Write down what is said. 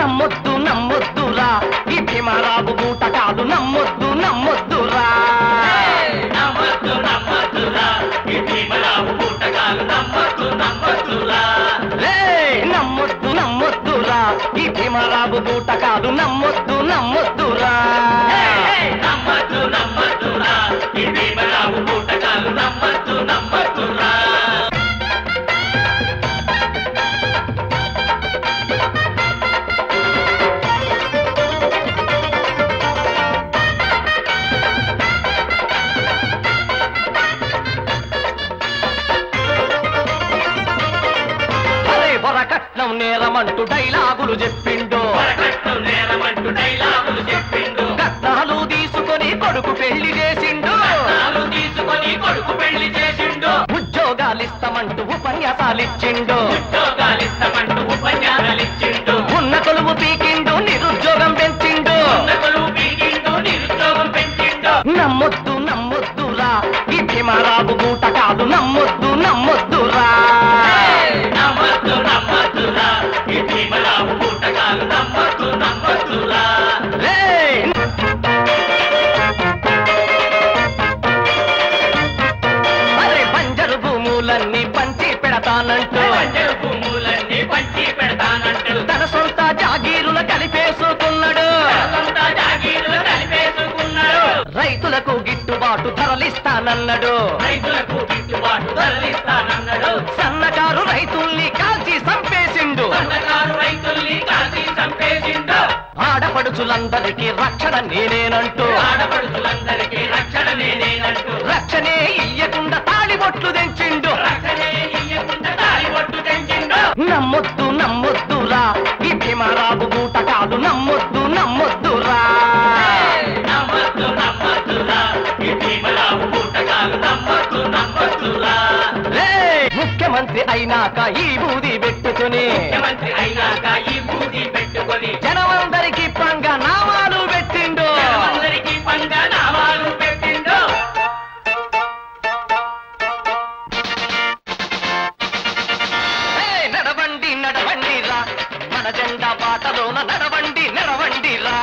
నమ్మొద్దు నమ్మొద్దురా ఈ భీమరావు బూటకాలు నమ్మొద్దు నమ్మొద్దురా నమ్మొద్దు నమ్మొద్దురా ఈ భీమరావు బూటకాలు నమ్మొద్దు నమ్మొద్దురా నమ్మొద్దు నమ్మొద్దురా ఈ భీమరావు బూటకాలు నమ్మొద్దు నమ్మొద్దురా నమ్మొద్దు నమ్మొద్దురా ఈ భీమరావు బూటకాలు నమ్మొద్దు నమ్మొద్దురా వరకట్నం నేరమంటూ డైలాగులు చెప్పిండు కట్నాలు తీసుకొని కొడుకు పెళ్లి చేసిండు ఉద్యోగాలిస్తామంటూ ఉపన్యాసాలిచ్చిండు ఉన్న కొలువు పీకిండు నిరుద్యోగం పెంచిండు నమ్మొద్దు నమ్మొద్దురా ఈ భీమరావు బూటకాలు నమ్మొద్దు నమ్మొద్దురా నమ్మొద్దు నమ్మొద్దురా ఈ భీమరావు బూటకాలు నమ్మొద్దు నమ్మొద్దురా అరే బంజరు భూములన్నీ పంచి పెడతానంటూ తన సొంత జాగీరుల కలిపేసుకున్నాడు రైతులకు గిట్టుబాటు ధరలిస్తానన్నాడు సన్నకారు రైతుల్ని కాల్చి చంపేసిండు ఆడపడుచులందరికీ రక్షణ నేనేనంటూ రక్షణే ఇయ్యకుండా తాళిబొట్లు తెంచిండు నమ్మొద్దు నమ్మొద్దురా ఈ భీమరావు బూటకాలు నమ్మొద్దు నమ్మొద్దురా నమ్మొద్దు నమ్మొద్దురా ఈ భీమరావు బూటకాలు నమ్మొద్దు నమ్మొద్దురా ముఖ్యమంత్రి అయినాక ఈ బూది పెట్టుకుని జనమందరికీ పంగనామాలు పెట్టిండు నడవండి నడవండిరా మన జెండా బాటలోన నడవండి నడవండిరా